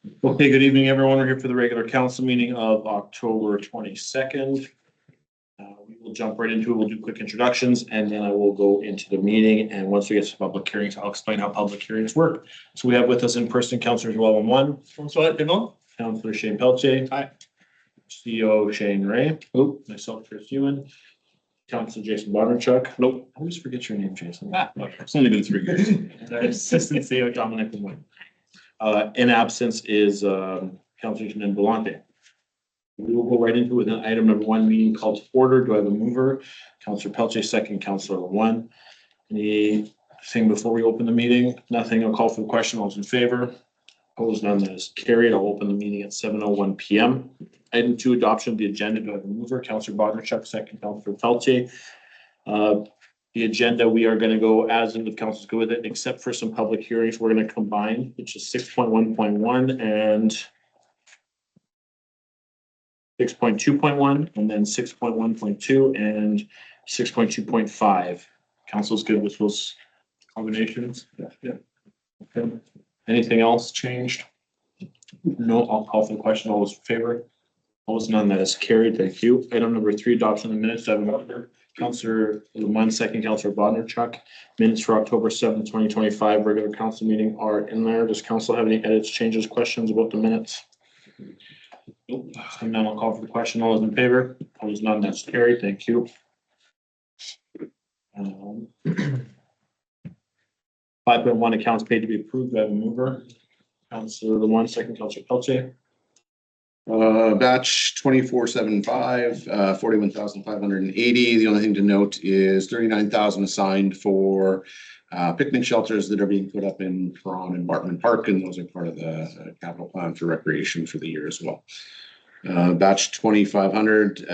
Okay, good evening, everyone. We're here for the regular council meeting of October 22nd. We will jump right into it. We'll do quick introductions and then I will go into the meeting. And once we get to public hearings, I'll explain how public hearings work. So we have with us in person, Councillor Joel One. Councillor Shane Pelche. Hi. CEO Shane Ray. Myself, Chris Ewan. Councillor Jason Bondarchuk. Nope. I always forget your name, Jason. It's only been 3 years. And our Assistant CEO Dominic Lemoyne. In absence is Councillor Jeanine Belante. We will go right into it. Then item number 1, meeting called to order. Do I have a mover? Councillor Pelche, second. Councillor One. Anything before we open the meeting? Nothing. I'll call for the question. All those in favor? Opposed? None. That is carried. I'll open the meeting at 7:01 p.m. Item 2, adoption of the agenda. Do I have a mover? Councillor Bondarchuk, second. Councillor Pelche. The agenda, we are going to go as in the councils go with it, except for some public hearings. We're going to combine, which is 6.1.1 and 6.2.1, and then 6.1.2 and 6.2.5. Council's good with those combinations? Yeah. Okay. Anything else changed? No, I'll call for the question. All those in favor? Opposed? None. That is carried. Thank you. Item number 3, adoption of the minutes. I have a mover. Councillor Lemoyne, second. Councillor Bondarchuk. Minutes for October 7th, 2025, regular council meeting are in there. Does council have any edits, changes, questions about the minutes? Nope. And then I'll call for the question. All those in favor? Opposed? None. That's carried. Thank you. 5.1, accounts paid to be approved. Do I have a mover? Councillor Lemoyne, second. Councillor Pelche. Batch 2475, 41,580. The only thing to note is 39,000 assigned for picnic shelters that are being put up in Perron and Bartman Park, and those are part of the capital plan for recreation for the year as well. Batch 2500,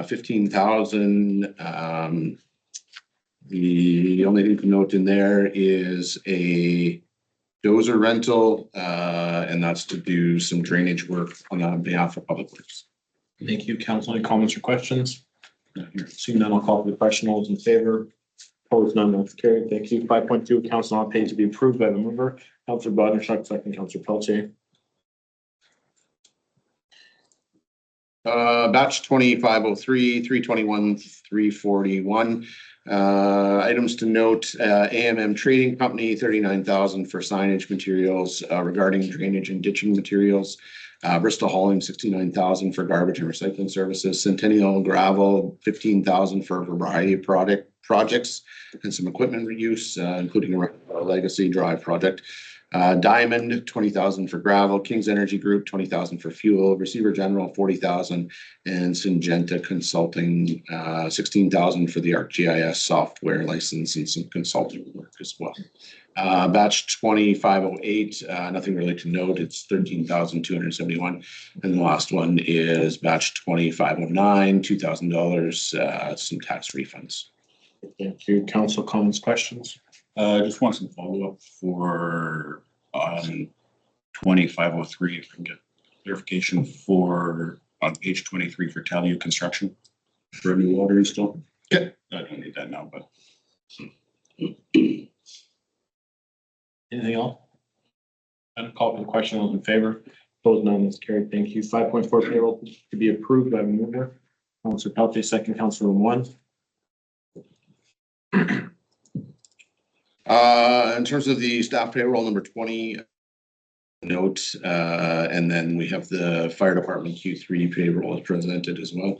15,000. The only thing to note in there is a dozer rental, and that's to do some drainage work on behalf of Public Works. Thank you. Council, any comments or questions? Seeing none, I'll call for the question. All those in favor? Opposed? None. That's carried. Thank you. 5.2, accounts not paid to be approved by the mover. Councillor Bondarchuk, second. Councillor Pelche. Batch 2503, 321, 341. Items to note, AMM Trading Company, 39,000 for signage materials regarding drainage and ditching materials. Bristol Hauling, 69,000 for garbage and recycling services. Centennial Gravel, 15,000 for a variety of projects and some equipment reuse, including a Legacy Drive project. Diamond, 20,000 for gravel. Kings Energy Group, 20,000 for fuel. Receiver General, 40,000, and Syngenta Consulting, 16,000 for the ArcGIS software license and some consulting work as well. Batch 2508, nothing really to note. It's 13,271, and the last one is batch 2509, $2,000, some tax refunds. Thank you. Council comments, questions? Just want some follow-up for 2503, if I can get clarification for on page 23 for Talio Construction for a new water install. Okay. I don't need that now, but Anything else? And call for the question. All those in favor? Opposed? None. That's carried. Thank you. 5.4, payroll to be approved by the mover. Councillor Pelche, second. Councillor One. In terms of the staff payroll, number 20 note, and then we have the fire department Q3 payroll as presented as well.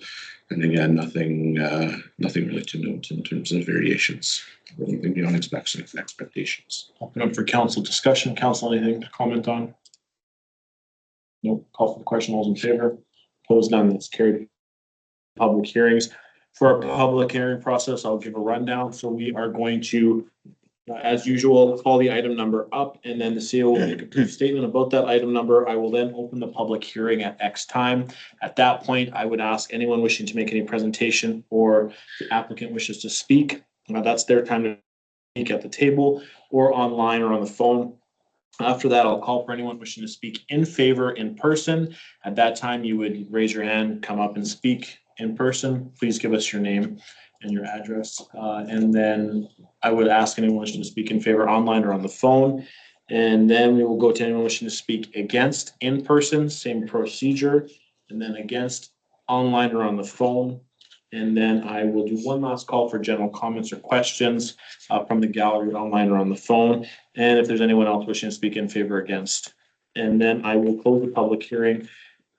And again, nothing really to note in terms of variations. Anything beyond expectations. Open up for council discussion. Council, anything to comment on? Nope. Call for the question. All those in favor? Opposed? None. That's carried. Public hearings. For our public hearing process, I'll give a rundown. So we are going to, as usual, call the item number up, and then the CEO will make a brief statement about that item number. I will then open the public hearing at X time. At that point, I would ask anyone wishing to make any presentation or the applicant wishes to speak. That's their time to speak at the table or online or on the phone. After that, I'll call for anyone wishing to speak in favor in person. At that time, you would raise your hand, come up and speak in person. Please give us your name and your address. And then I would ask anyone wishing to speak in favor online or on the phone. And then we will go to anyone wishing to speak against in person, same procedure, and then against online or on the phone. And then I will do one last call for general comments or questions from the gallery, online or on the phone. And if there's anyone else wishing to speak in favor or against. And then I will close the public hearing.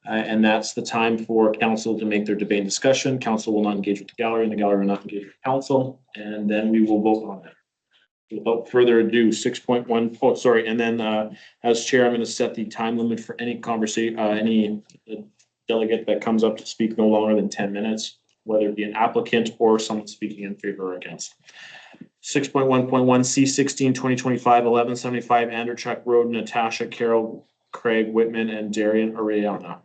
And that's the time for council to make their debate and discussion. Council will not engage with the gallery and the gallery will not engage with council. And then we will vote on it. Without further ado, 6.1, oh, sorry. And then as chair, I'm going to set the time limit for any conversation, any delegate that comes up to speak no longer than 10 minutes, whether it be an applicant or someone speaking in favor or against. 6.1.1 C16 2025 1175 Anderchuk Road, Natasha Carol Craig Whitman and Darian Ariana.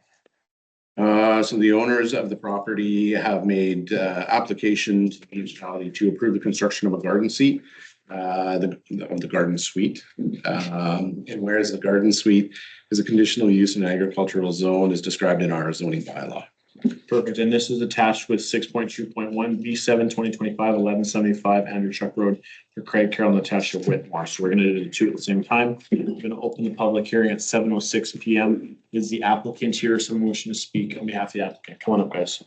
So the owners of the property have made application to the municipality to approve the construction of a garden seat, the garden suite. And whereas the garden suite is a conditional use in an agricultural zone is described in our zoning bylaw. Perfect. And this is attached with 6.2.1 V7 2025 1175 Anderchuk Road for Craig Carroll and Natasha Whitmore. So we're going to do the two at the same time. We're going to open the public hearing at 7:06 p.m. Is the applicant here? Someone wishing to speak on behalf of the applicant? Come on up, guys.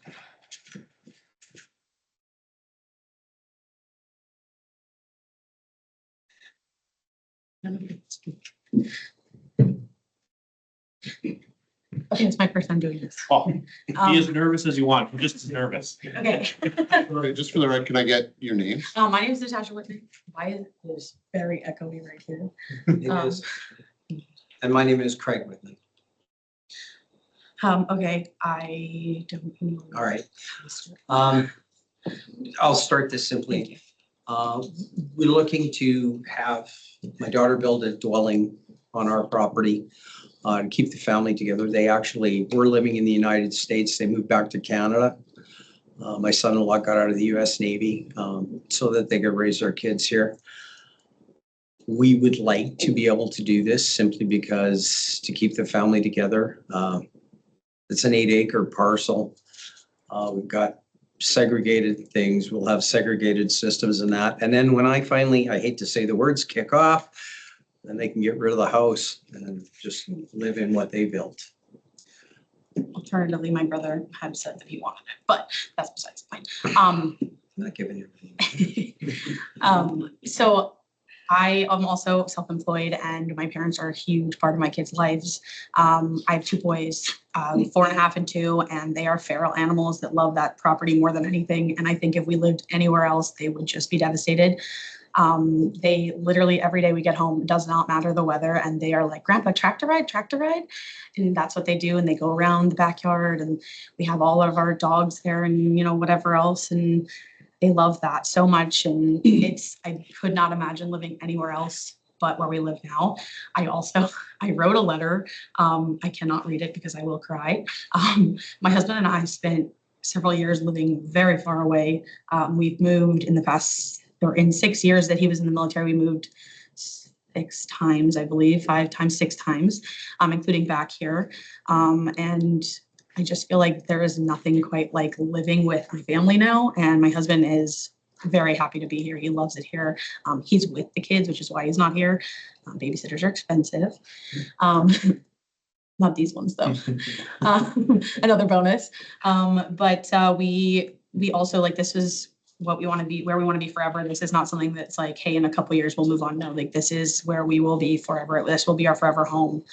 Okay, it's my first time doing this. Oh, be as nervous as you want. I'm just as nervous. Okay. All right, just for the record, can I get your name? My name is Natasha Whitman. Why is it very echoey right here? It is. And my name is Craig Whitman. Okay, I don't know. All right. I'll start this simply. We're looking to have my daughter build a dwelling on our property to keep the family together. They actually were living in the United States. They moved back to Canada. My son-in-law got out of the US Navy so that they could raise their kids here. We would like to be able to do this simply because to keep the family together. It's an 8-acre parcel. We've got segregated things. We'll have segregated systems and that. And then when I finally, I hate to say the words, kick off, then they can get rid of the house and just live in what they built. Alternatively, my brother had said that he wanted it, but that's besides the point. I'm not giving you. So I am also self-employed and my parents are a huge part of my kids' lives. I have 2 boys, 4.5 and 2, and they are feral animals that love that property more than anything. And I think if we lived anywhere else, they would just be devastated. They literally every day we get home, it does not matter the weather, and they are like, Grandpa, tractor ride. And that's what they do. And they go around the backyard and we have all of our dogs there and, you know, whatever else. And they love that so much. And I could not imagine living anywhere else but where we live now. I wrote a letter. I cannot read it because I will cry. My husband and I spent several years living very far away. We've moved in 6 years that he was in the military, we moved 6 times, I believe, 5 times, 6 times, including back here. And I just feel like there is nothing quite like living with my family now. And my husband is very happy to be here. He loves it here. He's with the kids, which is why he's not here. Babysitters are expensive. Not these ones though. Another bonus. But we also like, this is what we want to be, where we want to be forever. This is not something that's like, hey, in a couple of years we'll move on. No, like this is where we will be forever. This will be our forever home.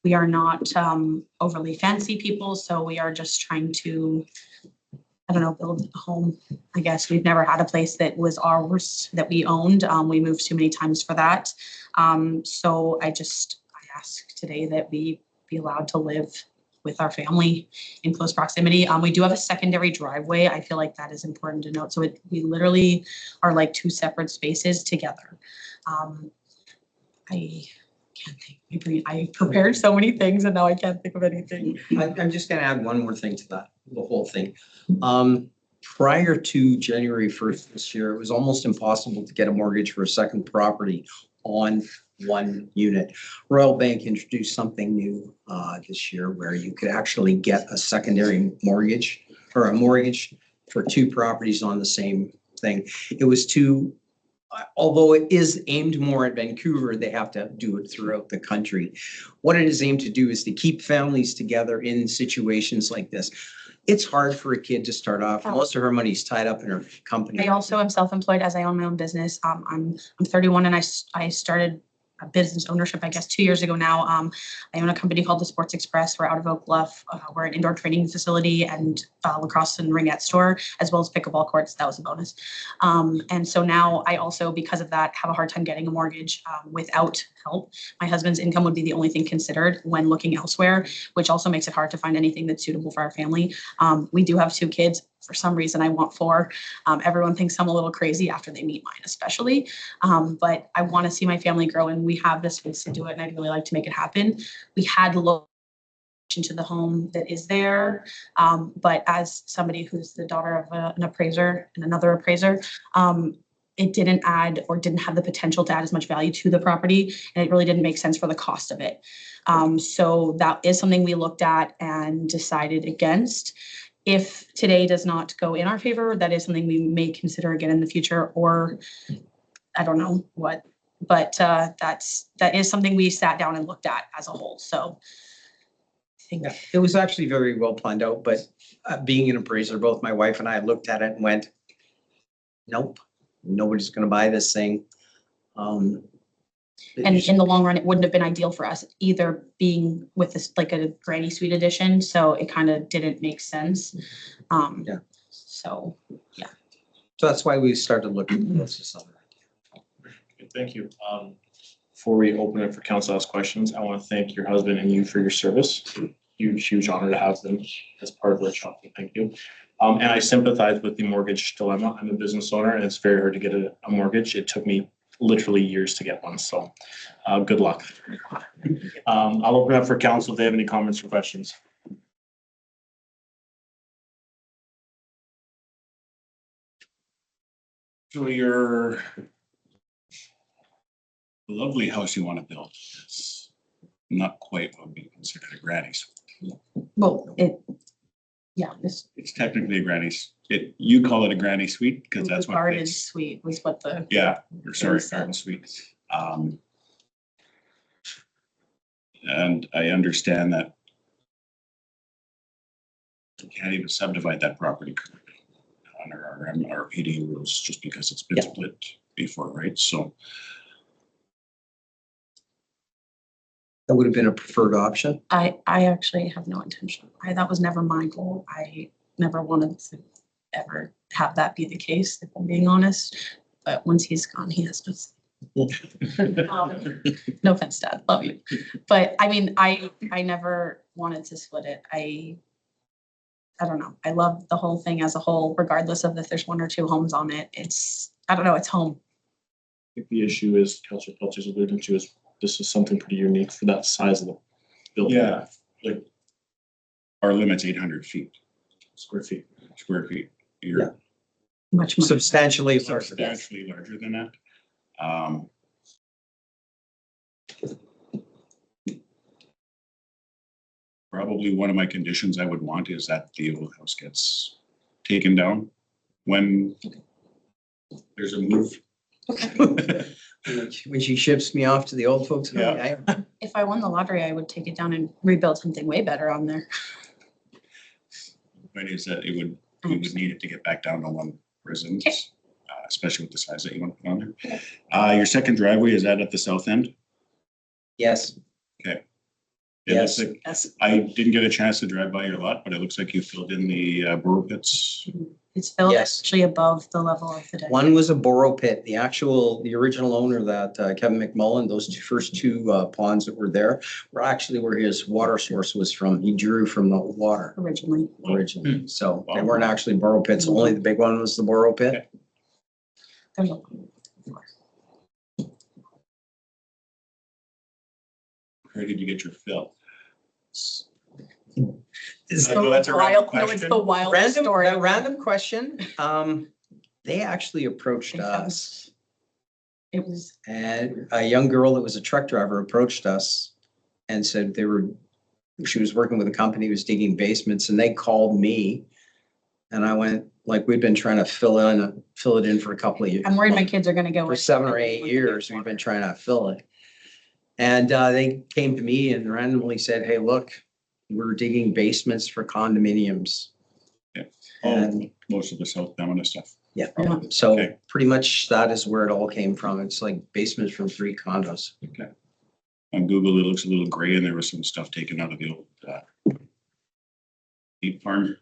We are not overly fancy people, so we are just trying to, I don't know, build a home. I guess we've never had a place that was ours that we owned. We moved too many times for that. So I ask today that we be allowed to live with our family in close proximity. We do have a secondary driveway. I feel like that is important to note. So we literally are like 2 separate spaces together. I can't think. I prepared so many things and now I can't think of anything. I'm just going to add one more thing to that, the whole thing. Prior to January 1st this year, it was almost impossible to get a mortgage for a second property on one unit. Royal Bank introduced something new this year where you could actually get a secondary mortgage or a mortgage for 2 properties on the same thing. It was too although it is aimed more at Vancouver, they have to do it throughout the country. What it is aimed to do is to keep families together in situations like this. It's hard for a kid to start off. Most of her money's tied up in her company. I also am self-employed as I own my own business. I'm 31 and I started a business ownership, I guess, 2 years ago now. I own a company called the Sports Express. We're out of Oak Bluff. We're an indoor training facility and lacrosse and ringette store, as well as pickleball courts. That was a bonus. And so now I also, because of that, have a hard time getting a mortgage without help. My husband's income would be the only thing considered when looking elsewhere, which also makes it hard to find anything that's suitable for our family. We do have 2 kids. For some reason, I want 4. Everyone thinks I'm a little crazy after they meet mine, especially. But I want to see my family grow, and we have the space to do it, and I'd really like to make it happen. We had looked into the home that is there, but as somebody who's the daughter of an appraiser and another appraiser, it didn't add or didn't have the potential to add as much value to the property, and it really didn't make sense for the cost of it. So that is something we looked at and decided against. If today does not go in our favor, that is something we may consider again in the future, or I don't know what, but that is something we sat down and looked at as a whole. So I think Yeah, it was actually very well planned out, but being an appraiser, both my wife and I looked at it and went, nope, nobody's gonna buy this thing. and in the long run, it wouldn't have been ideal for us either, being with this like a granny suite edition. So it kind of didn't make sense. Yeah. So So that's why we started looking at this. Okay, thank you. Before we open it for council ask questions, I want to thank your husband and you for your service. Huge honor to have them as part of our shop. Thank you. And I sympathize with the mortgage dilemma. I'm a business owner and it's very hard to get a mortgage. It took me literally years to get one. So good luck. I'll open up for council if they have any comments or questions. So your lovely house you want to build is not quite what we consider a granny's. well, this It's technically a granny's. You call it a granny suite because that's what garden fits. suite was what the Yeah, or sorry, Yes, garden suite. And I understand that you can't even subdivide that property correctly under our RPD rules just because it's been Yeah. split before, right? So That would have been a preferred option. I actually have no intention. That was never my goal. I never wanted to ever have that be the case, if I'm being honest. But once he's gone, he has to. No offense, Dad, love you. But I mean, I never wanted to split it. I don't know. I love the whole thing as a whole, regardless of if there's 1 or 2 homes on it. I don't know, it's home. I think the issue is, Councilor Pelcher's alluding to, is this is something pretty unique for that size of the building. yeah, like our limit's 800 feet, Square feet. square feet. Yeah. You're Much more. Substantially larger. substantially larger than that. Probably one of my conditions I would want is that the old house gets taken down when there's a move. When she ships me off to the old folks. Yeah. If I won the lottery, I would take it down and rebuild something way better on there. Point is that we would need it to get back down to 1 residence, especially with the size that you want to put on there. Your second driveway, is that at the south end? Yes, It Yes. looks like- That's, I didn't get a chance to drive by your lot, but it looks like you filled in the burrow pits. it's filled Yes. actually above the level of the deck. one was a borrow pit. The original owner, that Kevin McMullen, those first 2 ponds that were there were actually where his water source was from. He drew from the water Originally. originally. So they weren't actually borrow pits. Only the big one was the borrow pit. There's a- Where did you get your fill? Is I know that's a random Wild- no, it's question. the wild Random, story. a random question. They actually approached They haven't. us, It was, and a young girl that was a truck driver approached us and said she was working with a company who was digging basements, and they called me. And I went, like we've been trying to fill it in for a couple of years. I'm worried my kids are gonna go. For with- 7 or 8 years, we've been trying to fill it. And they came to me and randomly said, hey, look, we're digging basements for condominiums. Oh, And most of the South Pembina stuff. yeah, Yeah. so Okay. pretty much that is where it all came from. It's like basements from 3 condos. Okay. On Google, it looks a little gray and there was some stuff taken out of the old beef farm.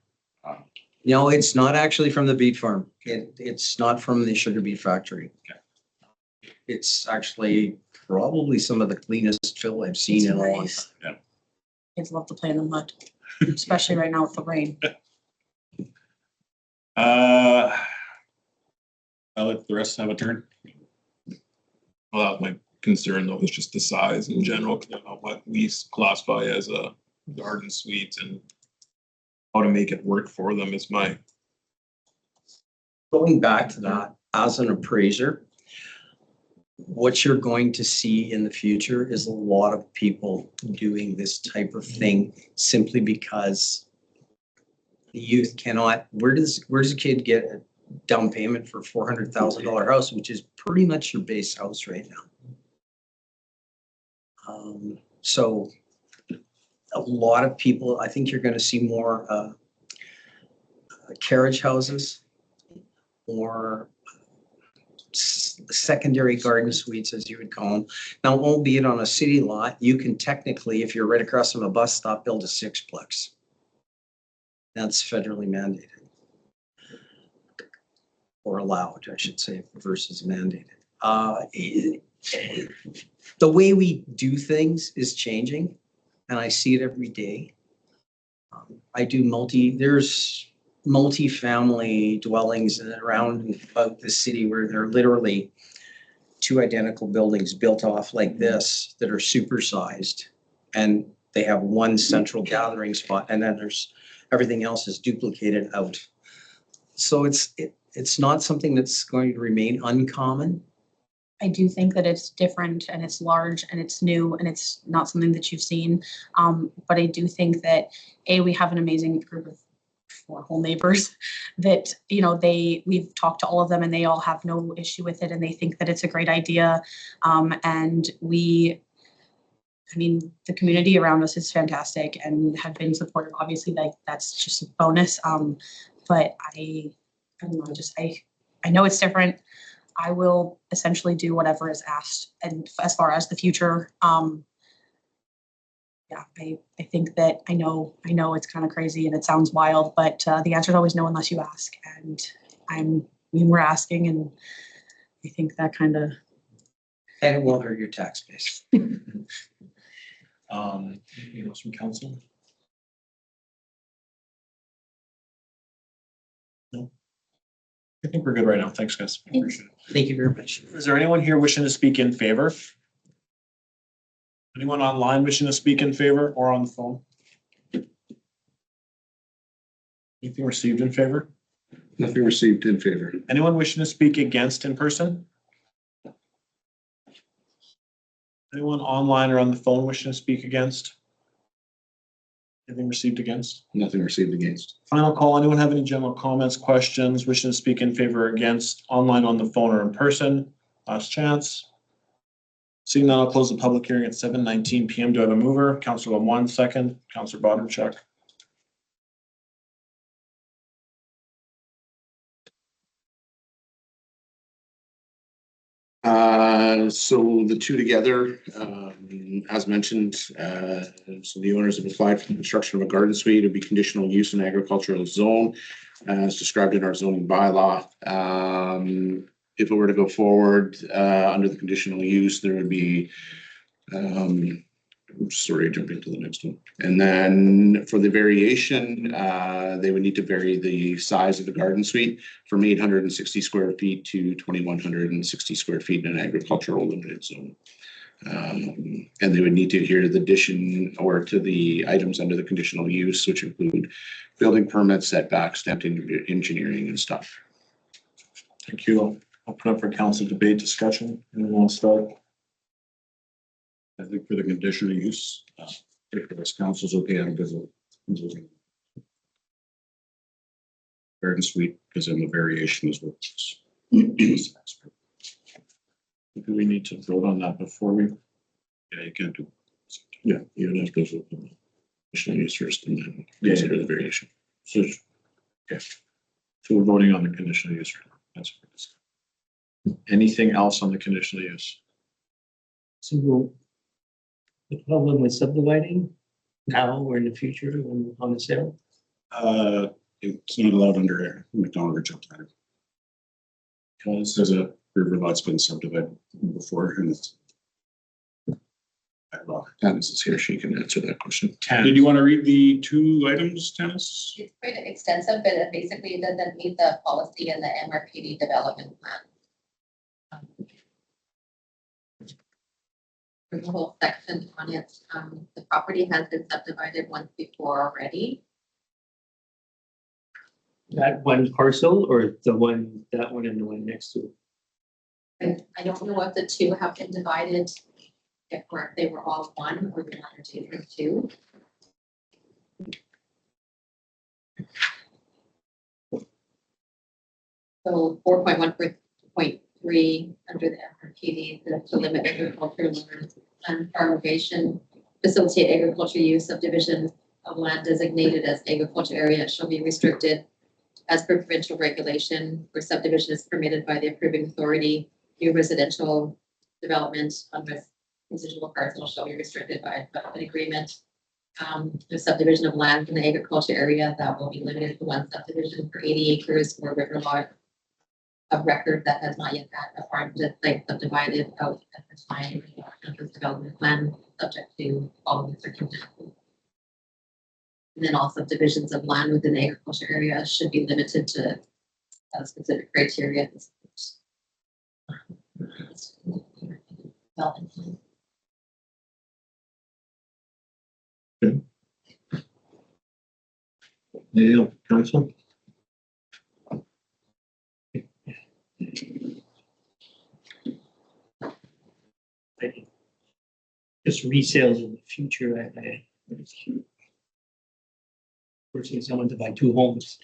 No, it's not actually from the beet farm. It's not from the sugar beet factory. It's actually probably some of the cleanest fill I've seen in a long time. Nice. Yeah. Kids love to play in the mud, especially right now with the rain. I'll let the rest have a turn. Well, my concern though is just the size in general, what we classify as a garden suite and how to make it work for them is my, Going back to that, as an appraiser, what you're going to see in the future is a lot of people doing this type of thing simply because the youth cannot, where does a kid get a down payment for $400,000 house, which is pretty much your base house right now? So a lot of people, I think you're going to see more carriage houses, or secondary garden suites, as you would call them. Now, albeit on a city lot, you can technically, if you're right across from a bus stop, build a sixplex. That's federally mandated. Or allowed, I should say, versus mandated. The way we do things is changing, and I see it every day. I do there's multi-family dwellings around and about the city where they're literally 2 identical buildings built off like this that are supersized, and they have one central gathering spot, and then everything else is duplicated out. So it's not something that's going to remain uncommon. I do think that it's different and it's large and it's new and it's not something that you've seen. But I do think that we have an amazing group of 4 whole neighbors that, we've talked to all of them and they all have no issue with it and they think that it's a great idea. And the community around us is fantastic and have been supportive. Obviously, that's just a bonus. But I don't know, I know it's different. I will essentially do whatever is asked. And as far as the future, I think that I know it's kind of crazy and it sounds wild, but the answer is always no unless you ask. And we're asking, and I think that kind of. And it won't hurt your tax base. Anything else from council? No. I think we're good right now. Thanks, guys. I appreciate it. Thank you very much. Is there anyone here wishing to speak in favor? Anyone online wishing to speak in favor or on the phone? Anything received in favor? Nothing received in favor. Anyone wishing to speak against in person? Anyone online or on the phone wishing to speak against? Anything received against? Nothing received against. Final call. Anyone have any general comments, questions, wishing to speak in favor or against, online, on the phone, or in person? Last chance. Seeing none, I'll close the public hearing at 7:19 PM. Do I have a mover? Councillor Lemoine, second. Councillor Bodarchuk. So the two together, as mentioned, so the owners have applied for the construction of a garden suite. It'd be conditional use in agricultural zone, as described in our zoning bylaw. If it were to go forward, under the conditional use, there would be, jumping to the next one. And then for the variation, they would need to vary the size of the garden suite from 860 square feet to 2,160 square feet in an agricultural limited zone. And they would need to adhere to the addition or to the items under the conditional use, which include building permits, setbacks, stamped engineering and stuff. Thank you. I'll open up for council debate discussion. Anyone want to start? I think for the conditional use, if this council's okay, I'll visit. Garden suite because then the variation is what. Do we need to vote on that before we? Yeah, you can't do. Yeah, you would have to vote on the conditional use first and then Yeah. consider the variation. So, okay. So we're voting on the conditional use. That's what it is. Anything else on the conditional use? So the problem with subdividing now or in the future on the sale? It's not allowed under McDonald Regional Plan. Because there's a river lot's been subdivided before and it's. Dennis is here, she can answer that question. Did you want to read the two items, Dennis? It's quite extensive, but it basically doesn't meet the policy in the MRPD development plan. There's a whole section on it. The property has been subdivided once before already. That one parcel or the one, that one and the one next to it? I don't know if the two have been divided, if they were all one or the one or two or two. So 4.1.3 under the MRPD, to limit agriculture and farmation, facilitate agriculture use, subdivision of land designated as agriculture area shall be restricted as per provincial regulation, where subdivision is permitted by the approving authority. New residential development on residual parcel shall be restricted by an agreement. The subdivision of land in the agriculture area that will be limited to one subdivision for 80 acres or river lot of record that has not yet had a farm site subdivided out at the time of this development plan, subject to all of the circumstances. And then all subdivisions of land within the agriculture area should be limited to specific criteria. Development plan. Yeah, council? Just resales in the future, forcing someone to buy two homes.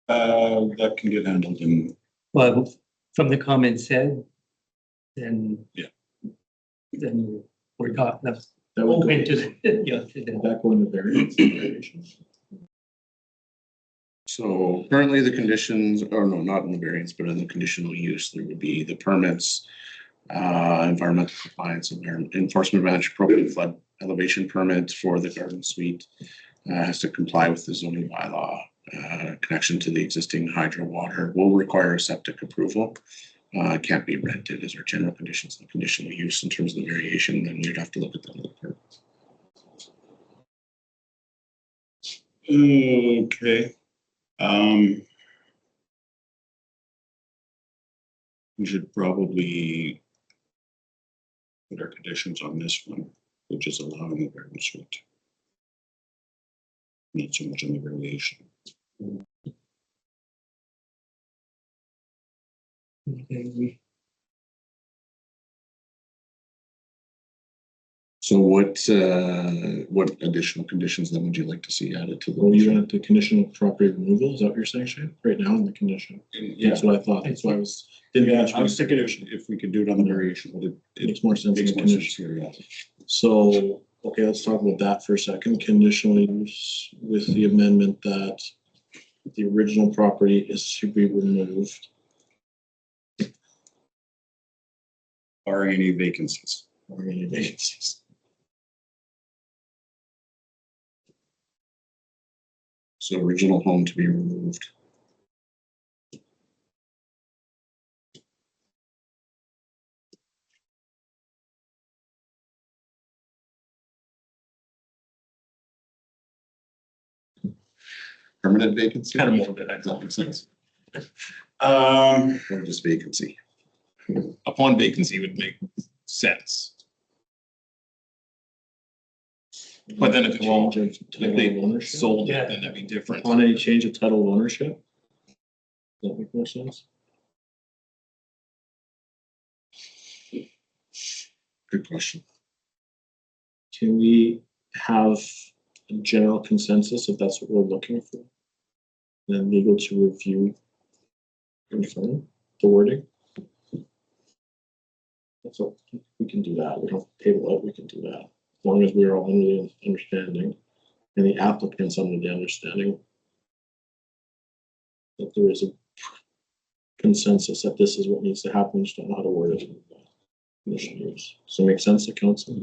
That can get handled in, Well, from the comments said, then. Yeah. Then we're not, That would open go, to the, yeah, to the. that go into variance. So currently the conditions, or no, not in the variance, but in the conditional use, there would be the permits, environmental compliance, enforcement of appropriate flood elevation permit for the garden suite. Has to comply with the zoning bylaw, connection to the existing hydro water will require a septic approval. Can't be rented as our general conditions and conditional use in terms of the variation, then you'd have to look at that. okay. We should probably put our conditions on this one, which is allowing the garden suite. Not so much on the variation. So what additional conditions then would you like to see added to the? Well, you want the conditional property removal, is that what you're saying, Shane? Right now in the condition? Yeah, That's what I thought, that's why I was, didn't answer. I was thinking if we could do it on the variation, but it Makes more sense in makes the more sense condition. here, yeah. So, okay, let's talk about that for a second. Conditional use with the amendment that the original property is to be removed. Barring any vacancies. Or any vacancies. So original home to be removed. Permanent vacancy? Kind of morbid, I thought, makes sense. Or just vacancy? Upon vacancy would make sense. But then if it won't, Change of if title they of ownership. sold it, then that'd be different. On any change of title of ownership? Does that make more sense? Good question. Can we have a general consensus if that's what we're looking for? then legal to review. Confirm the wording. That's all, we can do that, we don't table it, we can do that, as long as we are all under the understanding, and the applicants under the understanding. That there is a consensus that this is what needs to happen, just don't know how to word it. Conditional use, so it makes sense to council?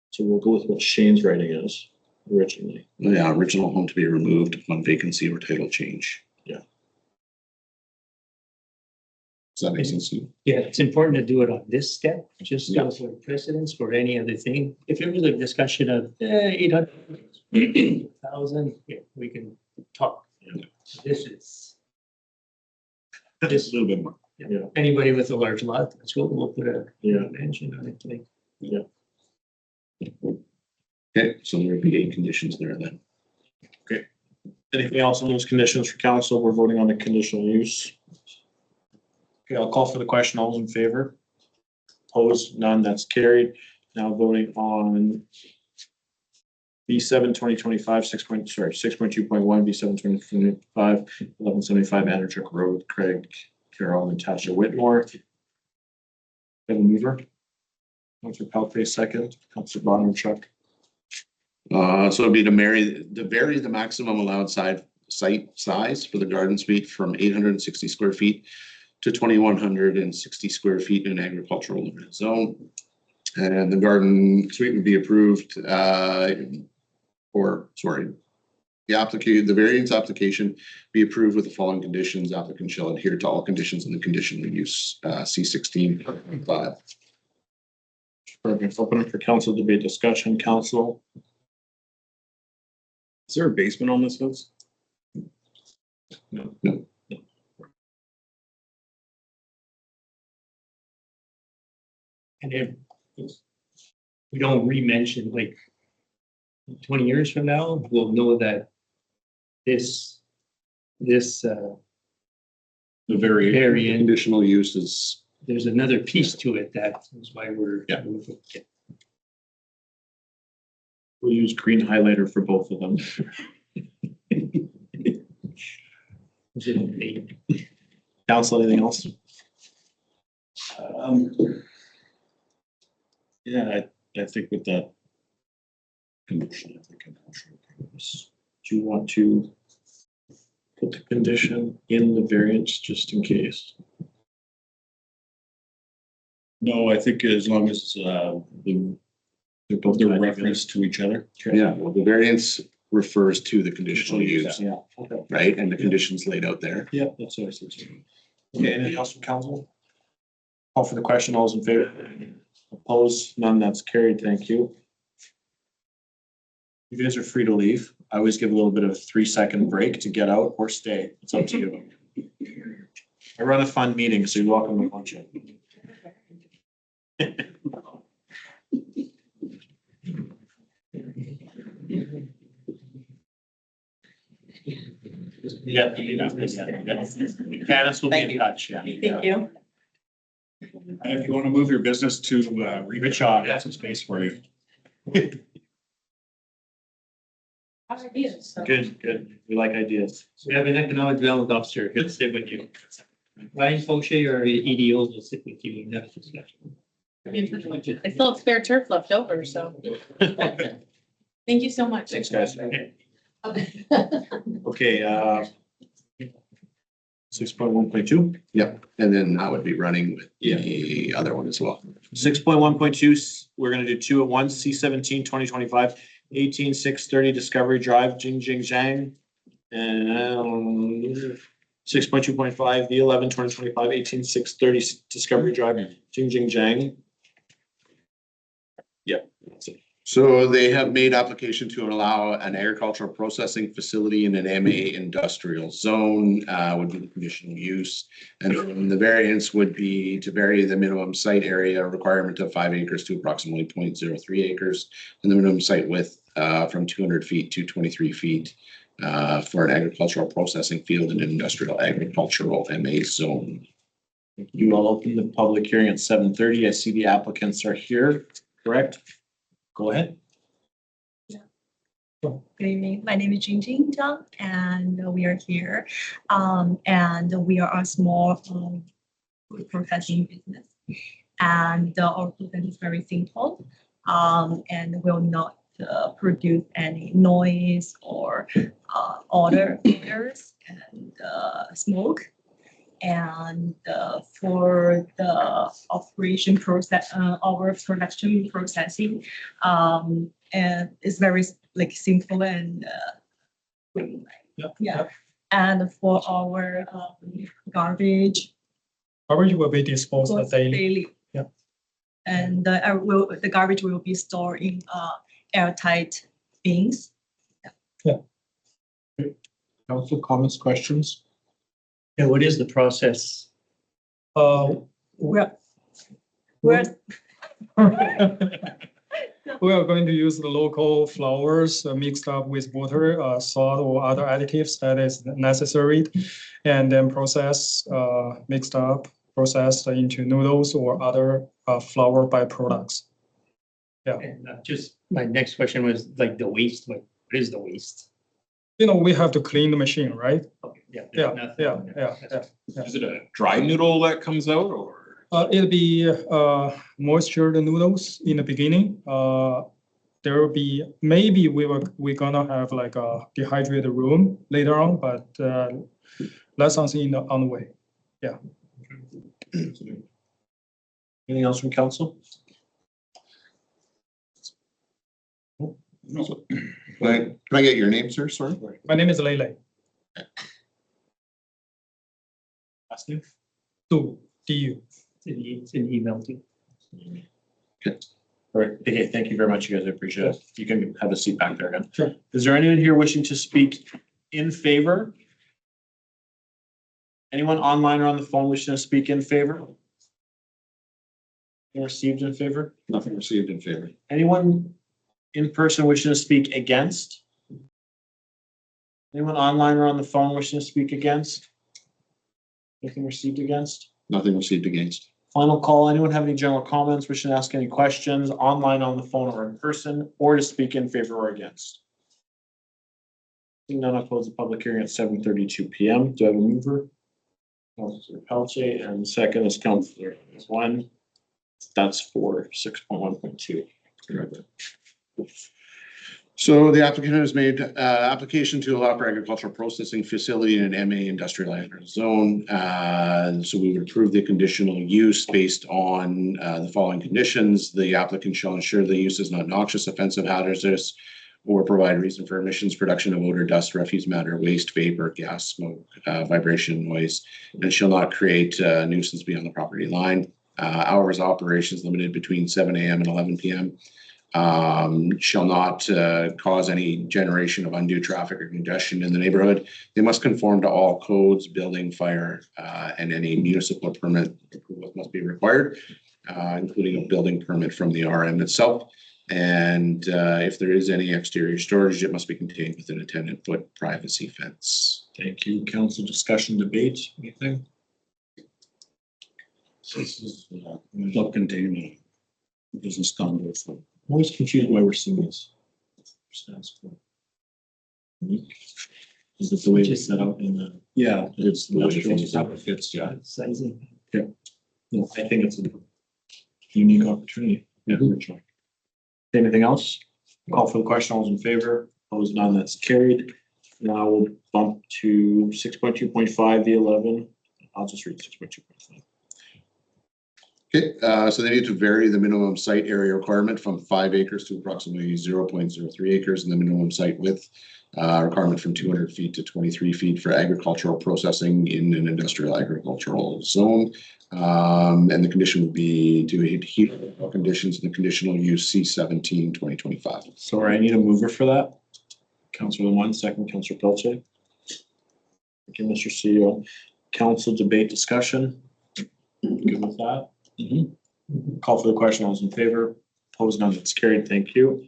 So we'll go with what Shane's writing is originally. Yeah, original home to be removed upon vacancy or title change. Yeah. Does that make sense to you? Yeah, it's important to do it on this step, just Yeah. so for precedence for any other thing. If it was a discussion of 800,000, we can talk. Yeah. This is, Just a little bit more. anybody with a large lot, that's what we'll put a Yeah. mention on it. Like, Okay, so there would be 8 conditions there then. Anything else on those conditions for council? We're voting on the conditional use. Okay, I'll call for the question. All those in favor? Opposed? None. That's carried. Now voting on B7 2025, 6.2.1, B7 2025, 1175 Anderchuk Road, Craig, Carroll, and Natasha Whitmore. Have a mover? Councilor Palfe, second. Councilor Bonnerchuk. So it'd be to vary the maximum allowed site size for the garden suite from 860 square feet to 2,160 square feet in agricultural limited zone. And the garden suite would be approved, the variance application be approved with the following conditions. Applicant shall adhere to all conditions in the conditional use, C16.5. Perfect. Open up for council debate discussion. Council. Is there a basement on this house? No. And if we don't re-mention, like 20 years from now, we'll know that this The very variant, Conditional use is, there's another piece to it that is why we're. Yeah. We'll use green highlighter for both of them. Council, anything else? Yeah, I think with that condition, I think I'm sure. Do you want to put the condition in the variance just in case? No, I think as long as They're both the tied reference to each other. yeah, well, the variance refers to the conditional use, Yeah, okay. right? And the conditions laid out there. Yeah, that's what I said. Okay, anything else from council? Call for the question. All those in favor? Opposed? None. That's carried. Thank you. You guys are free to leave. I always give a little bit of a 3-second break to get out or stay. It's up to you. I run a fun meeting, so you're welcome to watch it. Yeah, Candace will be in touch, yeah. Thank you. And if you want to move your business to Riverside, that's some space for you. Ideas. Good. We like ideas. We have an economic development officer, he'll sit with you. Ryan Fauché, our EDO, will sit with you in that discussion. I still have spare turf left over, so. Thank you so much. Thanks, guys. Okay, 6.1.2. Yep, and then that would be running with the other one as well. 6.1.2, we're gonna do 2 at once, C17 2025, 18630 Discovery Drive, Jing Zhang. And 6.2.5, the 2025, 18630 Discovery Drive, Jing Zhang. Yep, that's it. So they have made application to allow an agricultural processing facility in an MA industrial zone, would be the conditional use. And the variance would be to vary the minimum site area requirement of 5 acres to approximately 0.03 acres. And the minimum site width from 200 feet to 23 feet for an agricultural processing field in an industrial agricultural MA zone. You all open the public hearing at 7:30. I see the applicants are here, correct? Go ahead. Good evening. My name is Jingjing Zhang, and we are here. And we are a small food processing business. And our process is very simple, and will not produce any noise or odors and smoke. And for the operation process, our production processing, and it's very like simple and clean. Yeah. And for our garbage Garbage will be disposed goes daily. daily. Yeah. And the garbage will be stored in airtight bins. Council comments, questions? And what is the process? We're We are going to use the local flours mixed up with water, salt or other additives that is necessary. And then mixed up, processed into noodles or other flour byproducts. And just my next question was like the waste, like what is the waste? We have to clean the machine, right? Okay, yeah. Yeah, there's yeah, nothing- yeah. Is it a dry noodle that comes out or? It'll be moisture the noodles in the beginning. There will be, maybe we're gonna have like a dehydrated room later on, but that's something on the way. Anything else from council? Can I get your name, sir? Sorry. My name is Lele. Last name? Du, D-U. It's an email too. All right, okay, thank you very much, you guys, I appreciate it. You can have a seat back there again. Sure. Is there anyone here wishing to speak in favor? Anyone online or on the phone wishing to speak in favor? Anything received in favor? Nothing received in favor. Anyone in person wishing to speak against? Anyone online or on the phone wishing to speak against? Anything received against? Nothing received against. Final call, anyone have any general comments, wishing to ask any questions, online, on the phone, or in person, or to speak in favor or against? Seeing none, I'll close the public hearing at 7:32 PM. Do I have a mover? Councilor Pelletier, and second is Councilor One. That's for 6.1.2. So the applicant has made application to allow for agricultural processing facility in an MA industrial ag zone. So we would approve the conditional use based on the following conditions. The applicant shall ensure the use is not noxious, offensive, hazardous, or provide reason for emissions, production of odor, dust, refuse matter, waste, vapor, gas, smoke, vibration, noise, and shall not create nuisance beyond the property line. Hours of operations limited between 7 AM and 11 PM. Shall not cause any generation of undue traffic or congestion in the neighborhood. They must conform to all codes, building, fire, and any municipal permit approvals must be required, including a building permit from the RM itself. And if there is any exterior storage, it must be contained within a 10-foot privacy fence. Thank you. Council discussion, debate, anything? This is self-contained business condo. So I'm always confused why we're seeing this. Stands for. Is it the way it's set up in the? yeah, it's the way Industrial things have it fits, yeah. Sizing. No, I think it's a unique opportunity. Yeah. Anything else? Call for the question, all those in favor, opposed, none, that's carried. Now we'll bump to 6.2.5, the 11. I'll just read 6.2.5. Okay, so they need to vary the minimum site area requirement from 5 acres to approximately 0.03 acres, and the minimum site width requirement from 200 feet to 23 feet for agricultural processing in an industrial agricultural zone. And the condition would be to adhere to conditions in the conditional use C17 2025. So I need a mover for that. Councilor One, second, Councilor Pelletier. Thank you, Mr. CEO. Council debate discussion. Good with that? Call for the question, all those in favor, opposed, none, that's carried, thank you.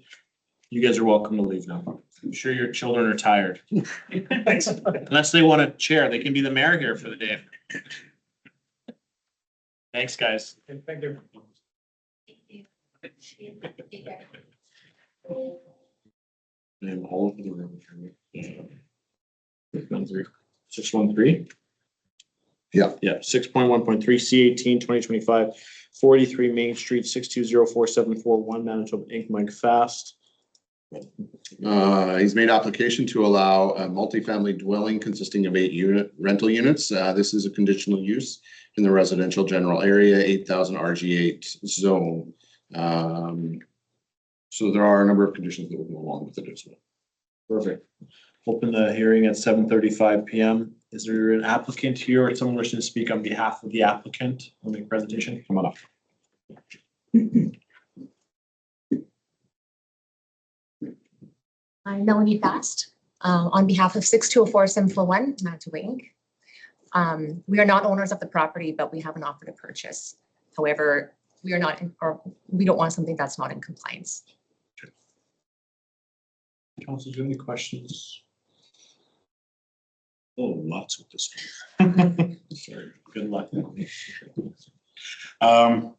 You guys are welcome to leave now. I'm sure your children are tired. Unless they want a chair, they can be the mayor here for the day. Thanks, guys. Thank you. And all of the room. 613. Yeah. Yeah, 6.1.3 C18 2025 43 Main Street 6204741 Manitoba Inc. Mike Fast. He's made application to allow a multifamily dwelling consisting of 8 rental units. This is a conditional use in the residential general area, 8,000 RG8 zone. So there are a number of conditions that will go along with it as well. Perfect. Open the hearing at 7:35 PM. Is there an applicant here or someone wishing to speak on behalf of the applicant on the presentation? Come on up. I'm Melanie Fast, on behalf of 6204-741 Manitoba Inc. We are not owners of the property, but we have an offer to purchase. However, we are not, or we don't want something that's not in compliance. Council, do you have any questions? Oh, lots with this one. Sorry, good luck. I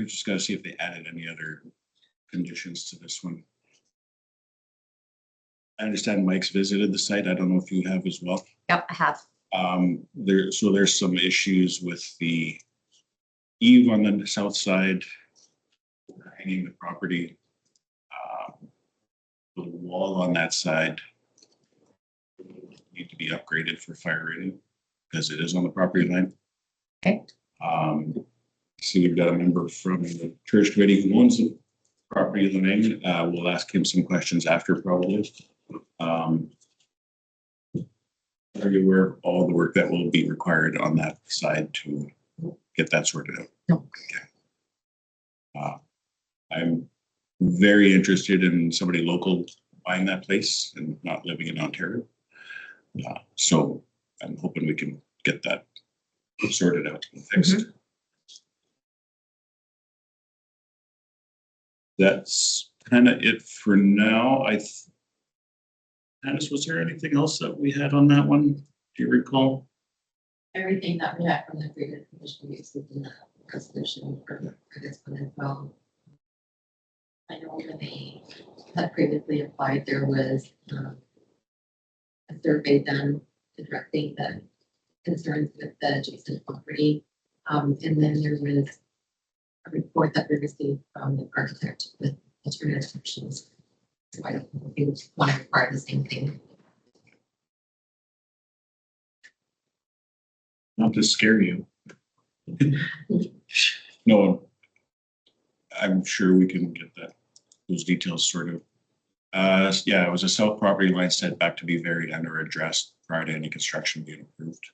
just gotta see if they added any other conditions to this one. I understand Mike's visited the site. I don't know if you have as well. Yep, I have. There's some issues with the eave on the south side, hanging the property. The wall on that side need to be upgraded for fire rating because it is on the property line. Okay. So we've got a member from the church committee who owns the property line. We'll ask him some questions after probably. Are you aware of all the work that will be required on that side to get that sorted out? No. Okay. I'm very interested in somebody local buying that place and not living in Ontario. So I'm hoping we can get that sorted out and fixed. Mm-hmm. That's kind of it for now. Candace, was there anything else that we had on that one? Do you recall? Everything that we had from the previous conditional use is in the resolution for this one as well. I know when they had previously applied, there was a survey done addressing the concerns with the adjacent property. And then there was a report that we received from the architect with alternative options. So I don't know if you want to require the same thing. Not to scare you. No, I'm sure we can get those details sort of. Yeah, it was a south property line setback to be varied and or addressed prior to any construction being approved.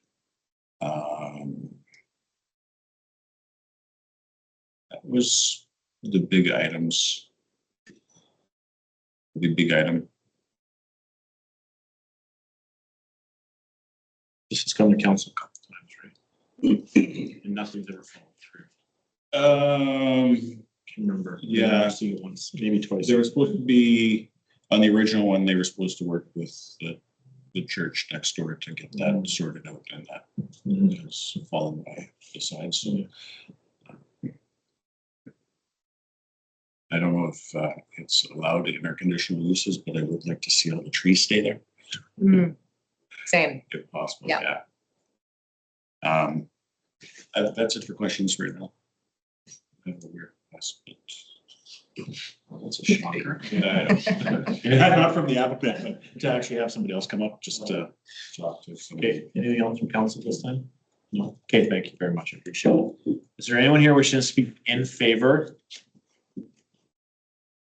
That was the big items. The big item. This has come to council a couple times, right? And nothing's ever fallen through. Can't remember. Yeah. I've seen it once, maybe twice. They were supposed to be, on the original one, they were supposed to work with the church next door to get that sorted out, and that has fallen by the side, so. I don't know if it's allowed in our conditional uses, but I would like to see all the trees stay there. Same. If possible, Yeah. yeah. That's it for questions right now. I have a weird aspect. That's a shocker. Yeah, not from the applicant, but to actually have somebody else come up just to talk to somebody. Okay, anything else from council this time? No. Okay, thank you very much. I appreciate it. Is there anyone here wishing to speak in favor?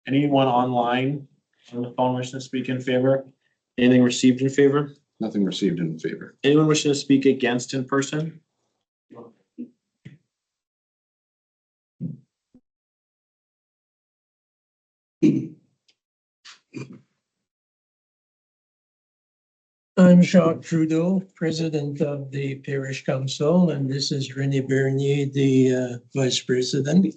Anyone online on the phone wishing to speak in favor? Anything received in favor? Nothing received in favor. Anyone wishing to speak against in person? I'm Jacques Trudeau, President of the Parish Council, and this is René Bernier, the Vice President.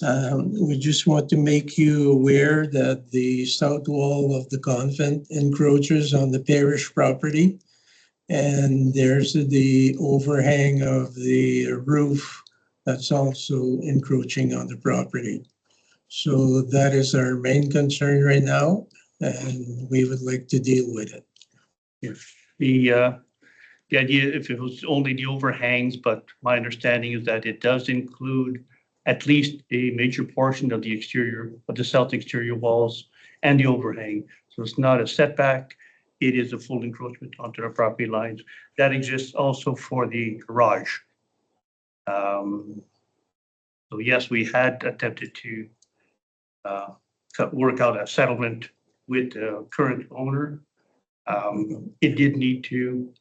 We just want to make you aware that the south wall of the convent encroaches on the parish property. And there's the overhang of the roof that's also encroaching on the property. So that is our main concern right now, and we would like to deal with it. The idea, if it was only the overhangs, but my understanding is that it does include at least a major portion of the exterior, of the south exterior walls and the overhang. So it's not a setback. It is a full encroachment onto the property lines. That exists also for the garage. So yes, we had attempted to work out a settlement with the current owner. It did need to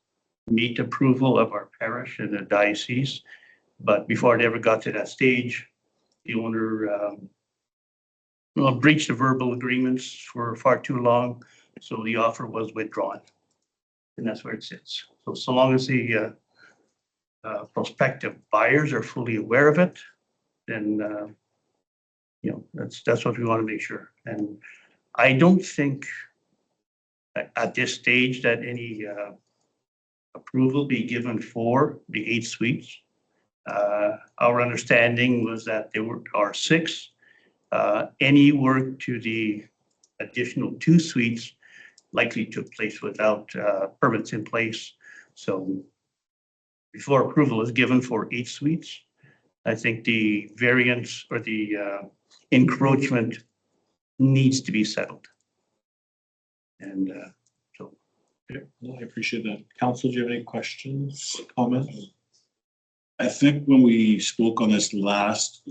meet approval of our parish and the diocese, but before it ever got to that stage, the owner breached the verbal agreements for far too long, so the offer was withdrawn. And that's where it sits. So long as the prospective buyers are fully aware of it, then that's what we want to make sure. And I don't think at this stage that any approval be given for the 8 suites. Our understanding was that there are 6. Any work to the additional 2 suites likely took place without permits in place. So before approval is given for 8 suites, I think the variance or the encroachment needs to be settled. And I appreciate that. Council, do you have any questions, comments? I think when we spoke on this last,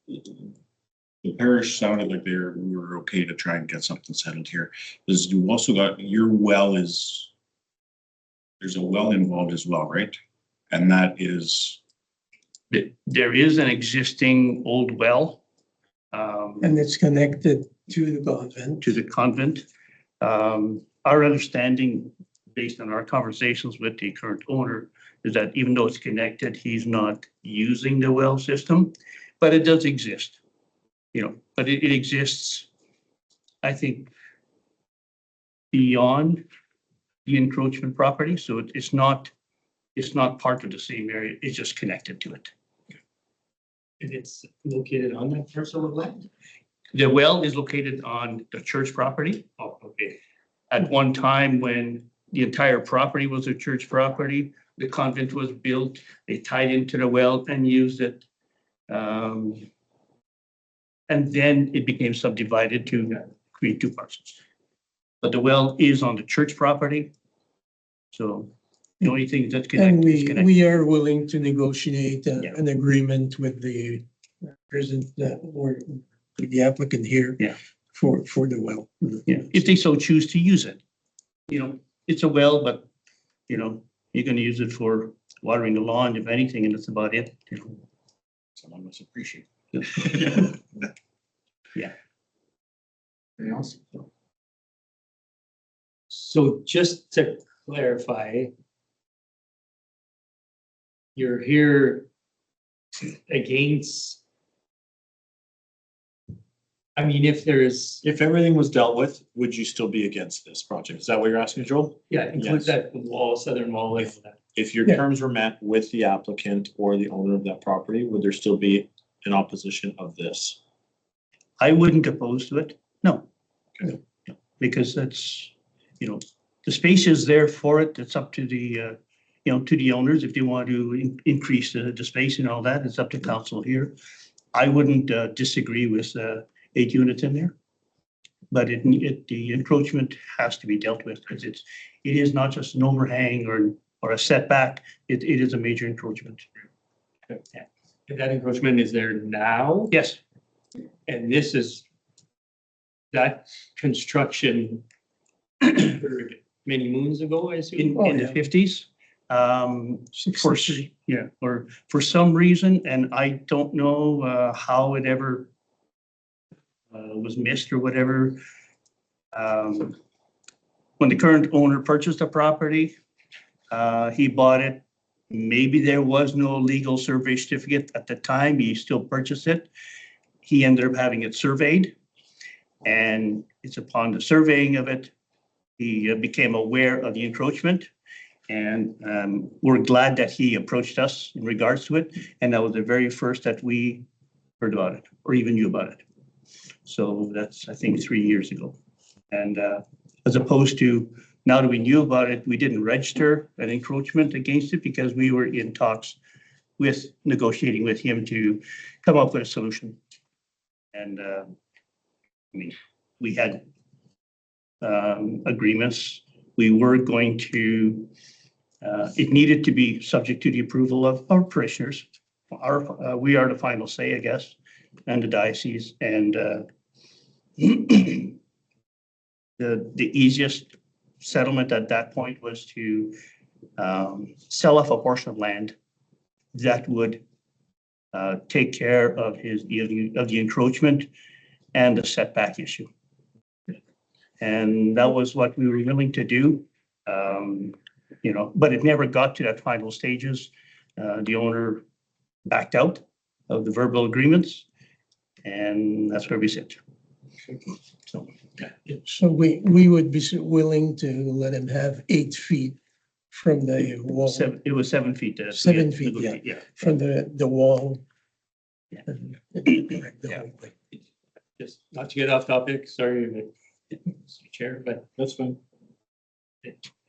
the parish sounded like we were okay to try and get something settled here. Because you also got, your well is, there's a well involved as well, right? And that is, there is an existing old well. And it's connected to the convent. To the convent. Our understanding, based on our conversations with the current owner, is that even though it's connected, he's not using the well system, but it does exist. But it exists, I think, beyond the encroachment property. So it's not part of the same area. It's just connected to it. And it's located on that parcel of land? The well is located on the church property. Oh, okay. At one time, when the entire property was a church property, the convent was built, they tied into the well and used it. And then it became subdivided to create 2 parcels. But the well is on the church property. So the only thing that's And connected is connected. we are willing to negotiate Yeah. an agreement with the present, or the applicant here. Yeah. For the well. Yeah, if they so choose to use it. It's a well, but, you're gonna use it for watering the lawn, if anything, and that's about it. someone must appreciate. Yeah. Anything else? So just to clarify, you're here against, I mean, if there's, If everything was dealt with, would you still be against this project? Is that what you're asking, Joel? yeah, include Yes. that wall, southern wall, like that. If your Yeah. terms were met with the applicant or the owner of that property, would there still be an opposition of this? I wouldn't oppose to it, no. Okay. No, because that's, the space is there for it. It's up to the, to the owners if they want to increase the space and all that. It's up to council here. I wouldn't disagree with 8 units in there. But the encroachment has to be dealt with because it is not just an overhang or a setback. It is a major encroachment. And that encroachment is there now, Yes, and this is that construction many moons ago, I assume. in the 50s. Or for some reason, and I don't know how it ever was missed or whatever. When the current owner purchased the property, he bought it. Maybe there was no legal survey certificate at the time. He still purchased it. He ended up having it surveyed. And it's upon the surveying of it, he became aware of the encroachment. And we're glad that he approached us in regards to it. And that was the very first that we heard about it, or even knew about it. So that's, I think, 3 years ago. And as opposed to now that we knew about it, we didn't register an encroachment against it because we were in talks with negotiating with him to come up with a solution. And I mean, we had agreements. We were going to, it needed to be subject to the approval of our parishioners. We are the final say, I guess, and the diocese. And the easiest settlement at that point was to sell off a portion of land that would take care of the encroachment and the setback issue. And that was what we were willing to do, you know, but it never got to that final stages. The owner backed out of the verbal agreements, and that's where we sit. So, So we would be willing to let him have 8 feet from the wall, it was 7 feet. 7 feet, Yeah. from the wall. Yeah. Yeah. Just not to get off topic, sorry, Mr. Chair, but That's fine.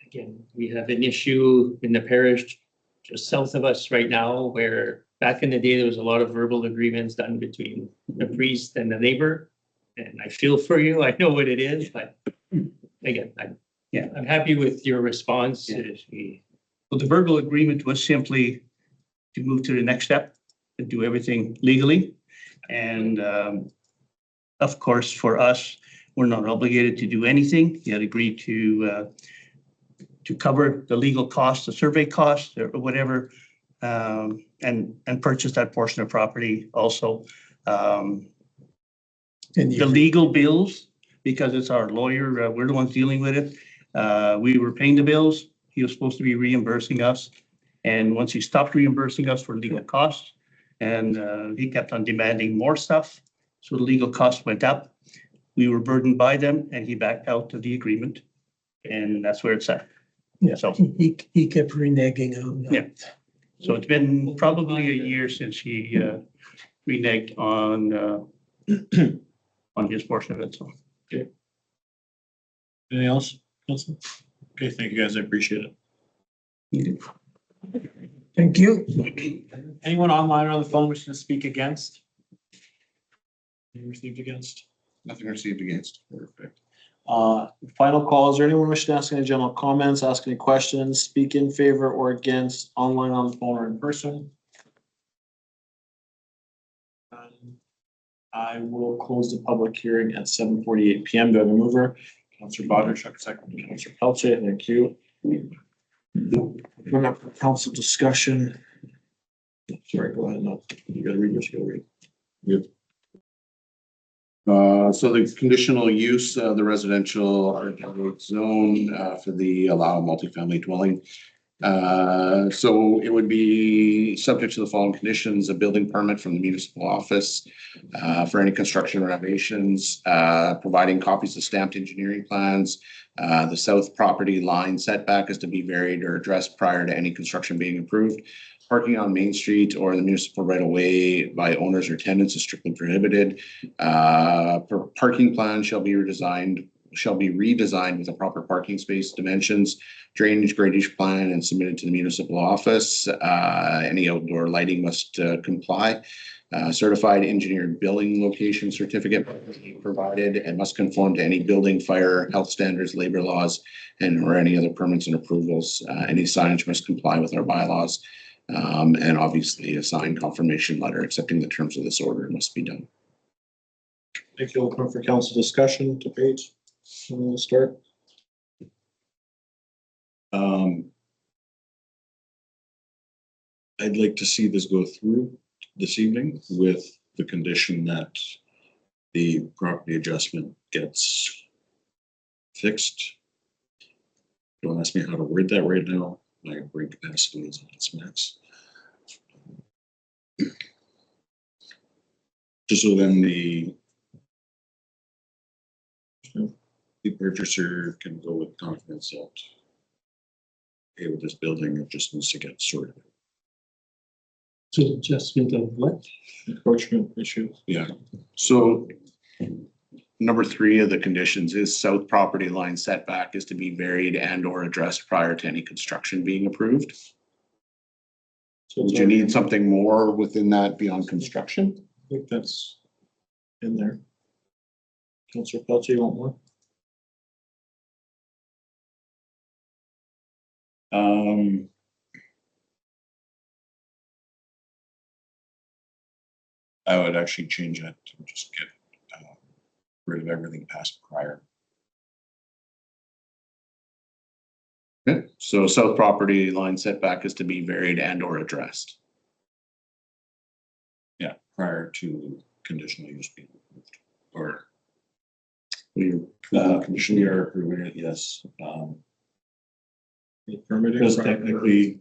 again, we have an issue in the parish just south of us right now where back in the day, there was a lot of verbal agreements done between the priest and the neighbor. And I feel for you, I know what it is, but again, I'm happy with your response. Well, the verbal agreement was simply to move to the next step and do everything legally. And of course, for us, we're not obligated to do anything. He had agreed to cover the legal costs, the survey costs, or whatever, and purchase that portion of property also. The legal bills, because it's our lawyer, we're the ones dealing with it. We were paying the bills. He was supposed to be reimbursing us. And once he stopped reimbursing us for legal costs, and he kept on demanding more stuff, so the legal costs went up. We were burdened by them, and he backed out of the agreement, and that's where it's at. Yeah, So he kept reneging on that. yeah, so it's been probably a year since he reneged on on his portion of it. So Anything else, Council? Okay, thank you guys. I appreciate it. Thank you. Anyone online or on the phone wishing to speak against? Anyone received against? Nothing received against. Perfect. Final call. Is there anyone wishing to ask any general comments, ask any questions, speak in favor or against, online, on the phone, or in person? I will close the public hearing at 7:48 PM. Do I have a mover? Councillor Bodnar, second, Councillor Pelletier, thank you. Open up for council discussion. Sorry, go ahead. No, you gotta read this, go read. Good. So the conditional use of the residential RW zone for the allow multifamily dwelling. So it would be subject to the following conditions: a building permit from the municipal office for any construction renovations, providing copies of stamped engineering plans. The south property line setback is to be varied or addressed prior to any construction being approved. Parking on Main Street or the municipal right of way by owners or tenants is strictly prohibited. Parking plan shall be redesigned with the proper parking space dimensions, drainage plan, and submitted to the municipal office. Any outdoor lighting must comply. Certified engineered building location certificate provided and must conform to any building, fire, health standards, labor laws, or any other permits and approvals. Any signage must comply with our bylaws. And obviously a signed confirmation letter accepting the terms of this order must be done. Thank you. Open for council discussion, debate. We'll start. I'd like to see this go through this evening with the condition that the property adjustment gets fixed. Don't ask me how to word that right now. My brain capacity is at its max. Just so then the purchaser can go with confidence that, hey, with this building, it just needs to get sorted. So adjustment of what? Encroachment issue. Yeah. So Number 3 of the conditions is south property line setback is to be varied and or addressed prior to any construction being approved. So Would you need something more within that beyond construction? I think that's in there. Councillor Pelche, you want more? I would actually change that to just get rid of everything past prior. Okay, so south property line setback is to be varied and or addressed. Yeah, prior to conditional use being approved, or we are approving it, yes. Permitting. Because technically,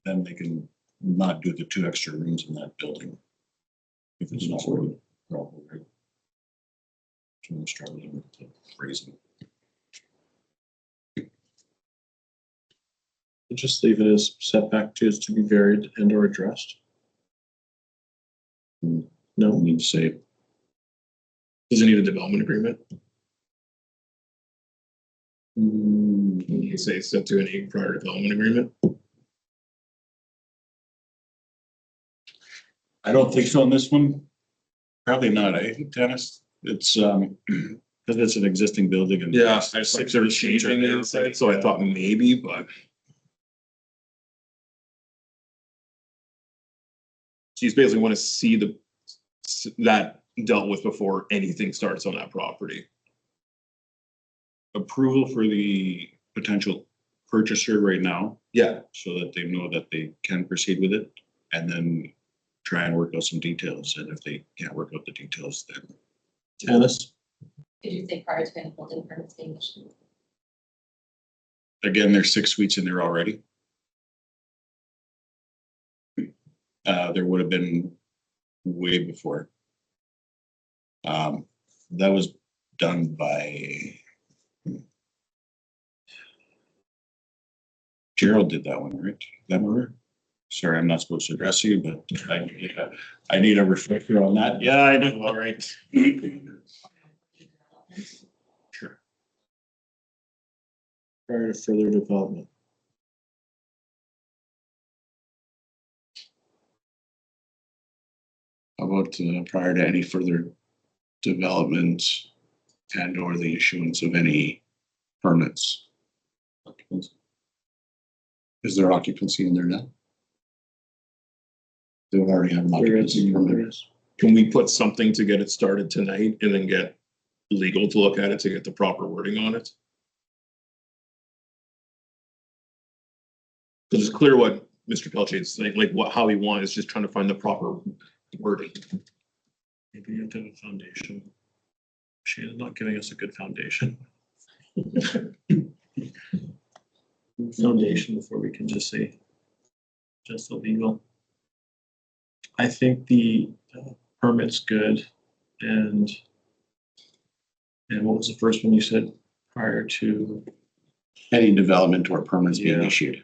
then they can not do the 2 extra rooms in that building. If it's not really problem, right? So I'm struggling with the phrasing. Just leave it as setback is to be varied and or addressed. No, No, I need to say, Does it need a development agreement? You say set to any prior development agreement? I don't think so on this one. Probably not, Dennis? It's, because it's an existing building and. I just like they're changing it inside, so I thought maybe, but. So you basically want to see that dealt with before anything starts on that property. Approval for the potential purchaser right now, Yeah. so that they know that they can proceed with it, and then try and work out some details, and if they can't work out the details, then. Dennis, Did you say prior to any building permits being issued? Again, there's 6 suites in there already. There would have been way before. That was done by. Gerald did that one, right? That one? Sorry, I'm not supposed to address you, but I need a refresher on that. Yeah, I know, all right. Sure. prior to further development. How about prior to any further development and or the issuance of any permits? Is there occupancy in there now? They would already have an occupancy permit. Can we put something to get it started tonight and then get legal to look at it to get the proper wording on it? Because it's clear what Mr. Pelche is saying, like how he wants, is just trying to find the proper wording. Maybe you have to have a foundation. Shannon's not giving us a good foundation. Foundation before we can just say just illegal. I think the permit's good and what was the first one you said prior to? Any development or permits being Yeah. issued.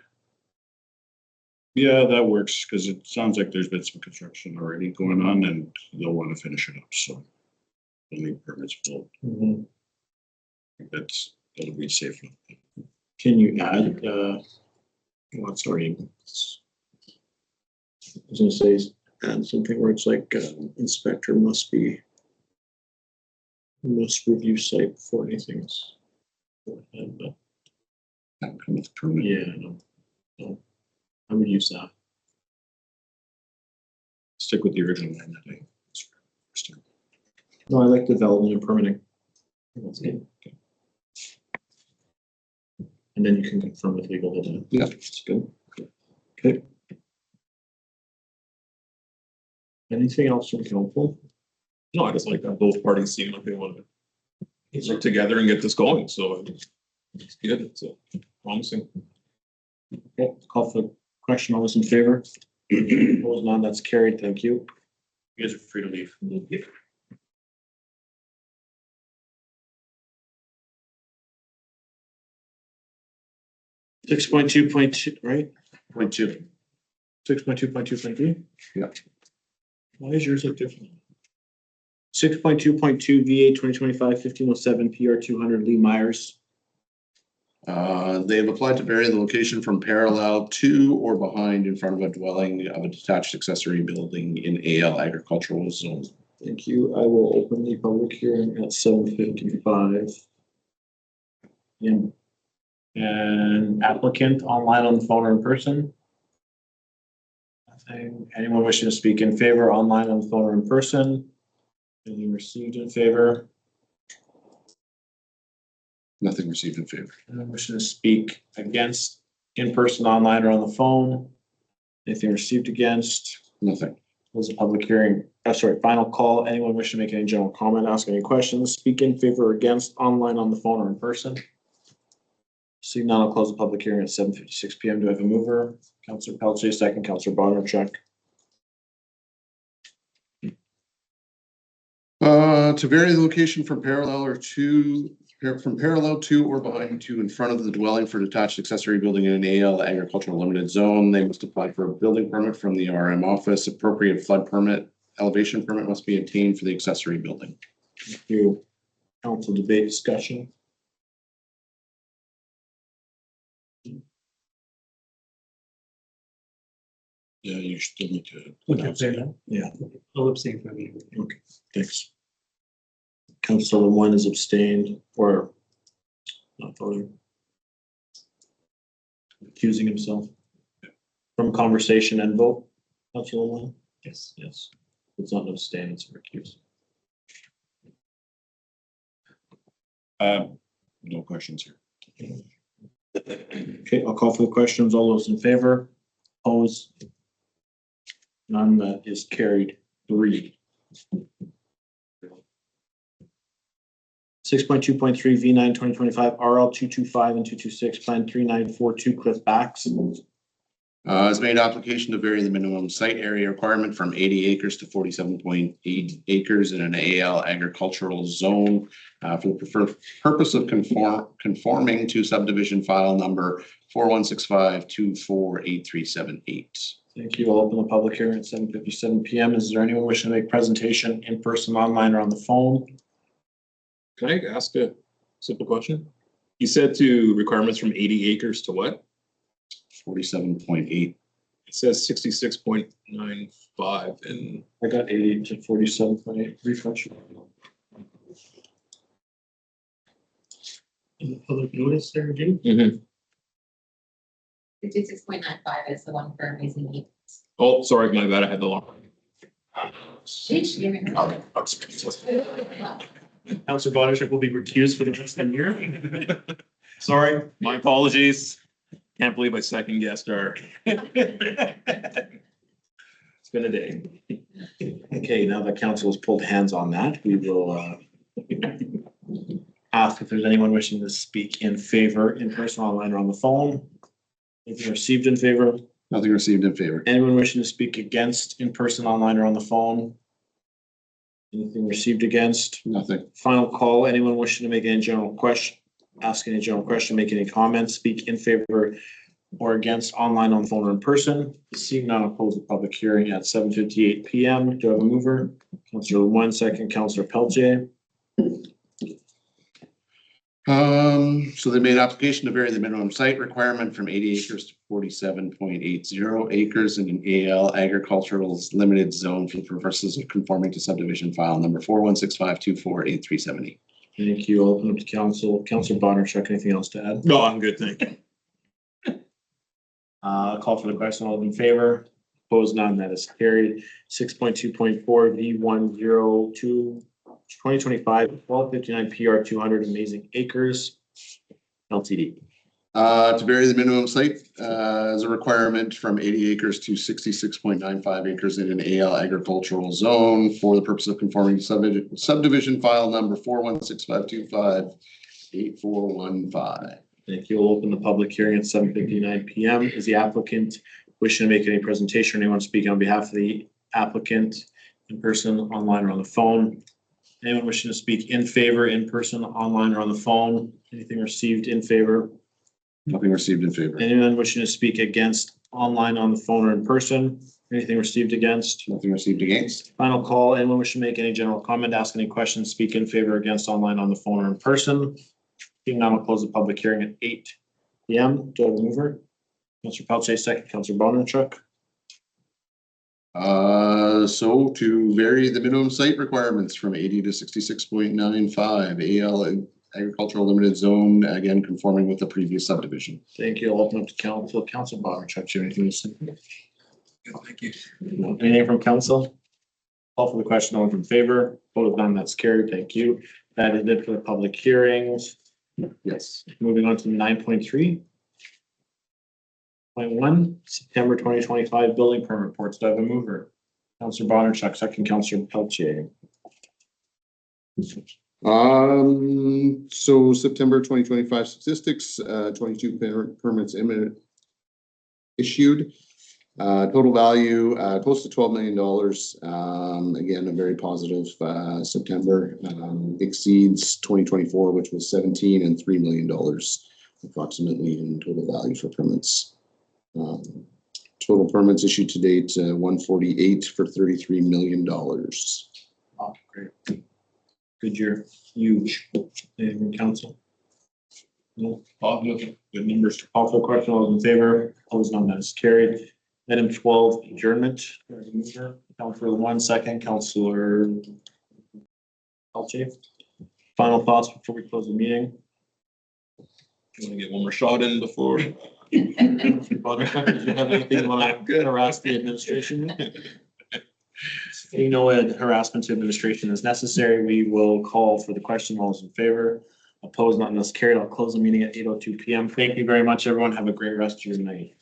Yeah, that works, because it sounds like there's been some construction already going on and they'll want to finish it up, so. They'll need permits for, that'll be safe. Can you add, well, sorry. I was gonna say, add something where it's like, inspector must review site before anything's. But, That come with permit. yeah, no, I would use that. Stick with the original line that I. No, I like development and permitting. That's good. And then you can confirm with legal that. Yeah. It's good. Okay. Anything else from council? No, I just like that both parties seem like they want to work together and get this going, so it's good, it's promising. Okay, call for the question. All those in favor? Opposed, none, that's carried. Thank you. You guys are free to leave. 6.2.2, right? 0.2. 6.2.2.3? Yep. Why is yours look different? 6.2.2 VA 2025-1507 PR 200 Lee Myers. They have applied to vary the location from parallel to or behind in front of a dwelling of a detached accessory building in AL agricultural zone. Thank you. I will open the public hearing at 7:55. And applicant online, on the phone, or in person? Nothing. Anyone wishing to speak in favor, online, on the phone, or in person? Anything received in favor? Nothing received in favor. Anyone wishing to speak against, in person, online, or on the phone? Anything received against? Nothing. Close the public hearing. Final call. Anyone wishing to make any general comment, ask any questions, speak in favor or against, online, on the phone, or in person? Seeing none, I'll close the public hearing at 7:56 PM. Do I have a mover? Councillor Pelletier, second. Councillor Bonner-Check. To vary the location from parallel to or behind to in front of the dwelling for detached accessory building in an AL agricultural limited zone, they must apply for a building permit from the RM office. Appropriate flood permit, elevation permit must be obtained for the accessory building. Thank you. Council debate discussion. Yeah, you still need to. Yeah, I'll abstain from you. thanks. Councillor one is abstained or not voting. Accusing himself from conversation and vote. Councillor one? Yes. Yes. It's not an abstain, it's a recuse. No questions here. Okay, I'll call for the questions. All those in favor? Opposed? None. That is carried. 3. 6.2.3 V9 2025 RL 225 and 226 Plan 3942 Cliff Backs. Has made application to vary the minimum site area requirement from 80 acres to 47.8 acres in an AL agricultural zone for the purpose of conforming to subdivision file number 4165248378. Thank you. I'll open the public hearing at 7:57 PM. Is there anyone wishing to make presentation in person, online, or on the phone? Can I ask a simple question? You said to requirements from 80 acres to what? 47.8. It says 66.95 and I got 80 to 47.8. Refresh. In the public notice there, Jim? 56.95 is the one for Amazing Meat. oh, sorry, my bad, I had the long. Sheesh, you didn't know. Councillor Bonner will be recused for the next 10 years. Sorry, my apologies. Can't believe I second guessed our. It's been a day. Okay, now that council has pulled hands on that, we will ask if there's anyone wishing to speak in favor, in person, online, or on the phone. Anything received in favor? Nothing received in favor. Anyone wishing to speak against, in person, online, or on the phone? Anything received against? Nothing. Final call. Anyone wishing to make any general question, ask any general question, make any comments, speak in favor or against, online, on the phone, or in person? Seeing none, I'll close the public hearing at 7:58 PM. Do I have a mover? Councillor one, second. Councillor Pelletier. So they made application to vary the minimum site requirement from 80 acres to 47.80 acres in an AL agricultural limited zone for the purposes of conforming to subdivision file number 4165248378. Thank you. I'll open up to council. Councillor Bonner, check anything else to add? No, I'm good, thank you. Call for the question. All in favor? Opposed? None. That is carried. 6.2.4 V102 2025 1259 PR 200 Amazing Acres LTD. To vary the minimum site as a requirement from 80 acres to 66.95 acres in an AL agricultural zone for the purpose of conforming to subdivision file number 4165258415. Thank you. We'll open the public hearing at 7:59 PM. Is the applicant wishing to make any presentation or anyone speaking on behalf of the applicant in person, online, or on the phone? Anyone wishing to speak in favor, in person, online, or on the phone? Anything received in favor? Nothing received in favor. Anyone wishing to speak against, online, on the phone, or in person? Anything received against? Nothing received against. Final call, anyone wishing to make any general comment, ask any questions, speak in favor or against online, on the phone or in person. Being none, I'll close the public hearing at 8 p.m. Do I have a mover? Counselor Pelletier, second. Counselor Bonarchuk. So to vary the minimum site requirements from 80 to 66.95 AL Agricultural Limited Zone, again conforming with the previous subdivision. Thank you. I'll open up to council. Counselor Bonarchuk, do you have anything to say? Thank you. Anything from council? Call for the question. All in favor? Voted none. That's carried. Thank you. That is it for the public hearings. Yes. Moving on to 9.3.1, September 2025 building permit reports. Do I have a mover? Counselor Bonarchuk, second. Counselor Pelletier. So September 2025 statistics, 22 permits issued. Total value, close to $12 million. Again, a very positive, September, exceeds 2024, which was 17 and $3 million approximately in total value for permits. Total permits issued to date, 148 for $33 million. Oh, great. Good year. Huge. Anything from council? No. Positive, good numbers. Call for the question. All those in favor? Opposed, none. That is carried. Item 12, adjournment. Counselor 1 second. Counselor Pelletier. Final thoughts before we close the meeting. You want to get one more shot in before? Counselor Bonarchuk, did you have anything you want to harass the administration? Seeing no harassment to administration is necessary, we will call for the question. All those in favor? Opposed, none. That's carried. I'll close the meeting at 8:02 p.m. Thank you very much, everyone. Have a great rest of your night.